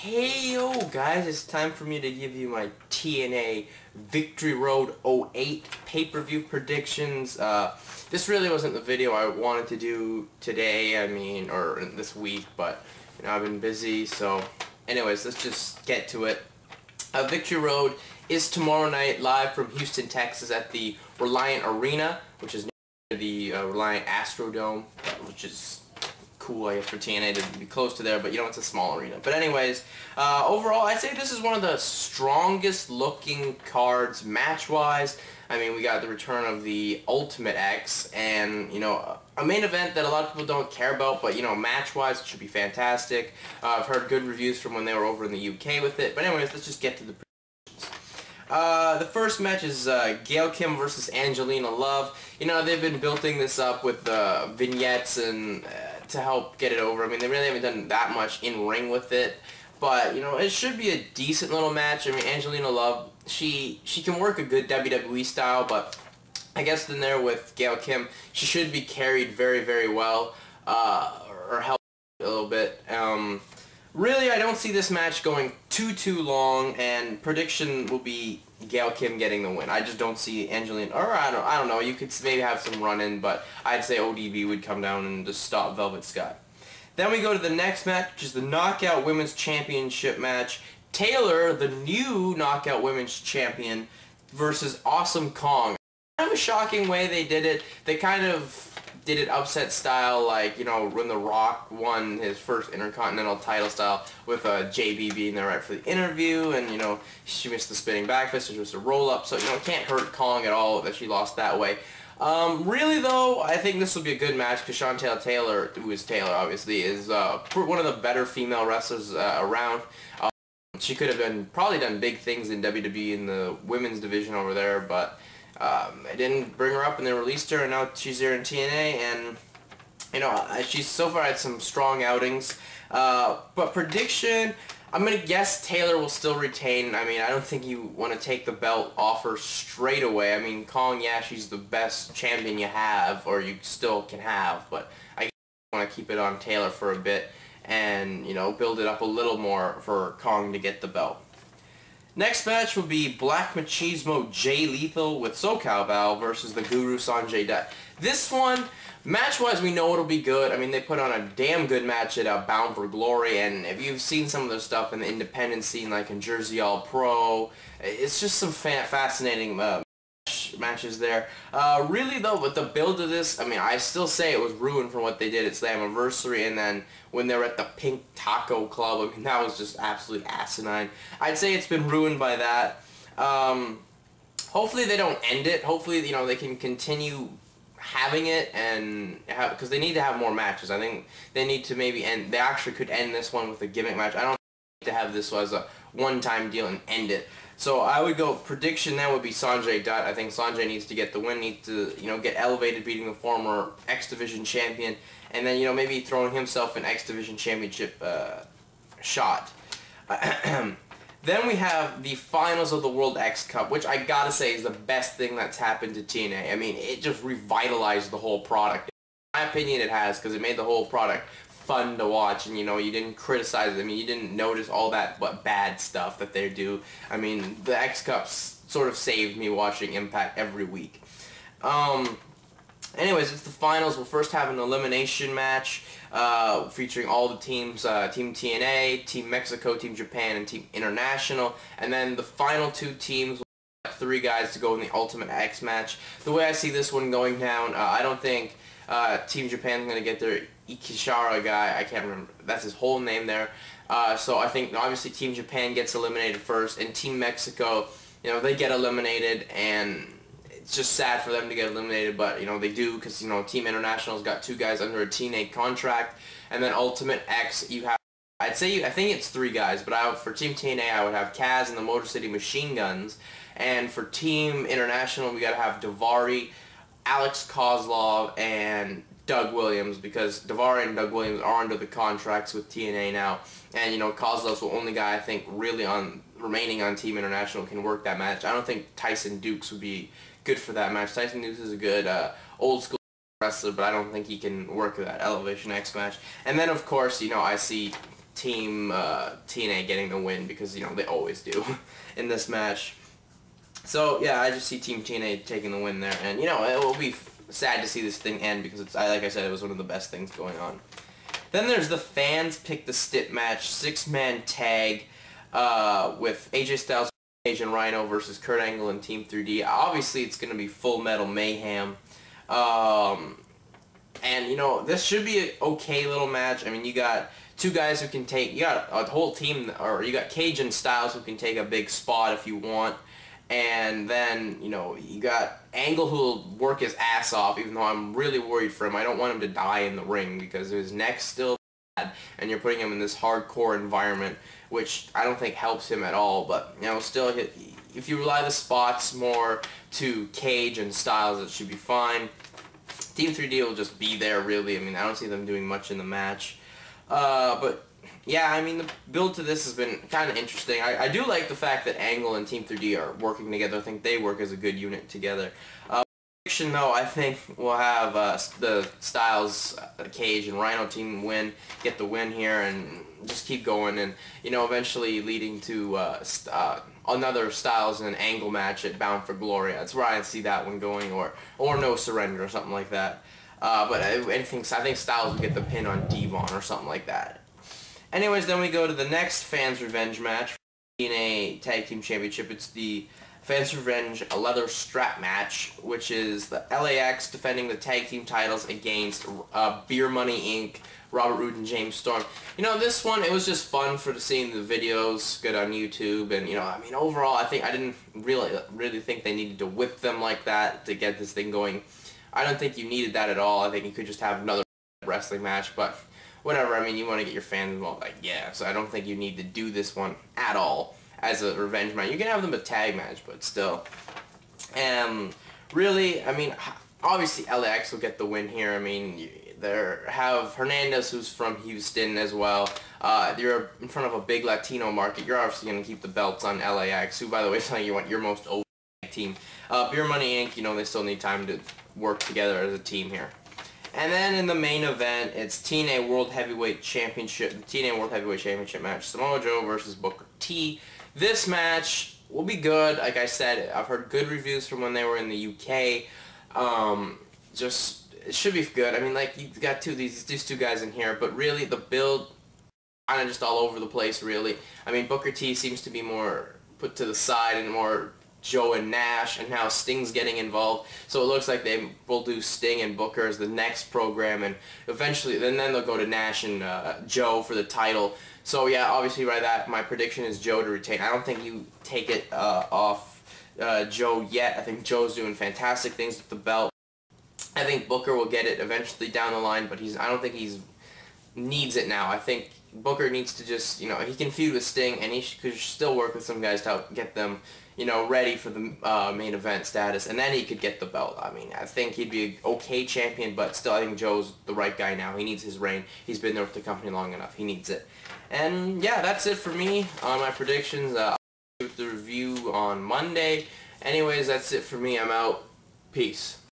Hey yo guys, it's time for me to give you my TNA Victory Road '08 pay-per-view predictions. This really wasn't the video I wanted to do today, or this week, but I've been busy, so anyways, let's just get to it. Victory Road is tomorrow night live from Houston, Texas at the Reliant Arena, which is near the Reliant Astrodome, which is cool, I guess, for TNA to be close to there, but it's a small arena. But anyways, overall, I'd say this is one of the strongest looking cards match-wise. We got the return of the Ultimate X, and, a main event that a lot of people don't care about, but, match-wise, it should be fantastic. I've heard good reviews from when they were over in the UK with it. But anyways, let's just get to the predictions. The first match is Gail Kim versus Angelina Love. They've been building this up with vignettes and to help get it over. They really haven't done that much in ring with it, but it should be a decent little match. Angelina Love, she can work a good WWE style, but I guess in there with Gail Kim, she should be carried very, very well, or helped a little bit. Really, I don't see this match going too long, and prediction will be Gail Kim getting the win. I just don't see Angelina, or I don't know, you could maybe have some run-in, but I'd say ODB would come down and just stop Velvet Sky. Then we go to the next match, which is the Knockout Women's Championship match. Taylor, the new Knockout Women's Champion, versus Awesome Kong. Kind of a shocking way they did it. They kind of did it upset style, like, when The Rock won his first Intercontinental title style with JB being there right for the interview, and, she missed the spinning back fist, which was a roll-up, so, it can't hurt Kong at all that she lost that way. Really, though, I think this will be a good match, because Chantel Taylor, who is Taylor, obviously, is one of the better female wrestlers around. She could have probably done big things in WWE in the women's division over there, but I didn't bring her up and they released her, and now she's here in TNA, and she's so far had some strong outings. But prediction, I'm gonna guess Taylor will still retain. I don't think you want to take the belt off her straight away. Kong, yeah, she's the best champion you have, or you still can have, but I want to keep it on Taylor for a bit, and build it up a little more for Kong to get the belt. Next match will be Black Machismo Jay Lethal with SoCal Val versus the Guru Sonjay Dutt. This one, match-wise, we know it'll be good. They put on a damn good match at Bound for Glory, and if you've seen some of their stuff in the independent scene, like in Jersey All Pro, it's just some fascinating matches there. Really, though, with the build of this, I still say it was ruined from what they did at Slammiversary, and then when they were at the Pink Taco Club, that was just absolutely asinine. I'd say it's been ruined by that. Hopefully they don't end it. Hopefully, they can continue having it, and because they need to have more matches. I think they need to maybe end. They actually could end this one with a gimmick match. I don't need to have this as a one-time deal and end it. So I would go, prediction then would be Sonjay Dutt. I think Sonjay needs to get the win, needs to, get elevated, beating the former X Division champion, and then, maybe throwing himself an X Division championship shot. Then we have the finals of the World X Cup, which I gotta say is the best thing that's happened to TNA. It just revitalized the whole product. In my opinion, it has, because it made the whole product fun to watch, and you didn't criticize it. You didn't notice all that bad stuff that they do. The X Cups sort of saved me watching Impact every week. Anyways, it's the finals. We'll first have an elimination match featuring all the teams, Team TNA, Team Mexico, Team Japan, and Team International, and then the final two teams will have 3 guys to go in the Ultimate X match. The way I see this one going down, I don't think Team Japan's going to get their Ikishara guy. I can't remember. That's his whole name there. So I think obviously Team Japan gets eliminated first, and Team Mexico, they get eliminated, and it's just sad for them to get eliminated, but they do, because Team International's got 2 guys under a TNA contract, and then Ultimate X, you have, I think it's 3 guys, but for Team TNA I would have Kaz and the Motor City Machine Guns, and for Team International we gotta have Daivari, Alex Kozlov, and Doug Williams, because Daivari and Doug Williams are under the contracts with TNA now, and Kozlov's the only guy I think really remaining on Team International can work that match. I don't think Tyson Dukes would be good for that match. Tyson Dukes is a good old school wrestler, but I don't think he can work that Elevation X match. And then of course, I see Team TNA getting the win because, you know, they always do in this match. So, yeah, I just see Team TNA taking the win there. And, you know, it will be sad to see this thing end because, it's, like I said, it was one of the best things going on. Then there's the fans pick the Stip match, 6-man tag with AJ Styles, Cage, and Rhino versus Kurt Angle and Team 3D. Obviously, it's going to be Full Metal Mayhem. And, you know, this should be an okay little match. I mean, you got two guys who can take, you got a whole team, or you got Cage and Styles who can take a big spot if you want. And then, you know, you got Angle who will work his ass off, even though I'm really worried for him. I don't want him to die in the ring because his neck's still bad, and you're putting him in this hardcore environment, which I don't think helps him at all. But, you know, still, if you rely the spots more to Cage and Styles, it should be fine. Team 3D will just be there, really. I mean, I don't see them doing much in the match. But, yeah, I mean, the build to this has been kind of interesting. I do like the fact that Angle and Team 3D are working together. I think they work as a good unit together. Prediction, though, I think we'll have the Styles, Cage, and Rhino team get the win here, and just keep going, and, you know, eventually leading to another Styles and Angle match at Bound for Glory. That's where I see that one going, or No Surrender or something like that. But I think Styles will get the pin on Devon or something like that. Anyways, then we go to the next Fans Revenge match, TNA Tag Team Championship. It's the Fans Revenge leather strap match, which is the LAX defending the tag team titles against Beer Money Inc., Robert Roode and James Storm. You know, this one, it was just fun for seeing the videos good on YouTube, and, you know, I mean, overall, I didn't really think they needed to whip them like that to get this thing going. I don't think you needed that at all. I think you could just have another wrestling match, but whatever. I mean, you want to get your fans involved, like, yeah, so I don't think you need to do this one at all as a revenge match. You can have them a tag match, but still. And really, I mean, obviously LAX will get the win here. I mean, they have Hernandez, who's from Houston as well. You're in front of a big Latino market. You're obviously going to keep the belts on LAX, who, by the way, is telling you what your most over team. Beer Money Inc., you know, they still need time to work together as a team here. And then in the main event, it's TNA World Heavyweight Championship, the TNA World Heavyweight Championship match, Samoa Joe versus Booker T. This match will be good. Like I said, I've heard good reviews from when they were in the UK. It should be good. I mean, like, you got these two guys in here, but really the build kind of just all over the place, really. I mean, Booker T seems to be more put to the side and more Joe and Nash, and now Sting's getting involved. So it looks like they will do Sting and Booker as the next program, and eventually, then they'll go to Nash and Joe for the title. So yeah, obviously by that, my prediction is Joe to retain. I don't think you take it off Joe yet. I think Joe's doing fantastic things with the belt. I think Booker will get it eventually down the line, but I don't think he needs it now. I think Booker needs to just, you know, he can feud with Sting, and he could still work with some guys to help get them, you know, ready for the main event status, and then he could get the belt. I mean, I think he'd be an okay champion, but still, I think Joe's the right guy now. He needs his reign. He's been there with the company long enough. He needs it. And yeah, that's it for me on my predictions. I'll do the review on Monday. Anyways, that's it for me. I'm out. Peace.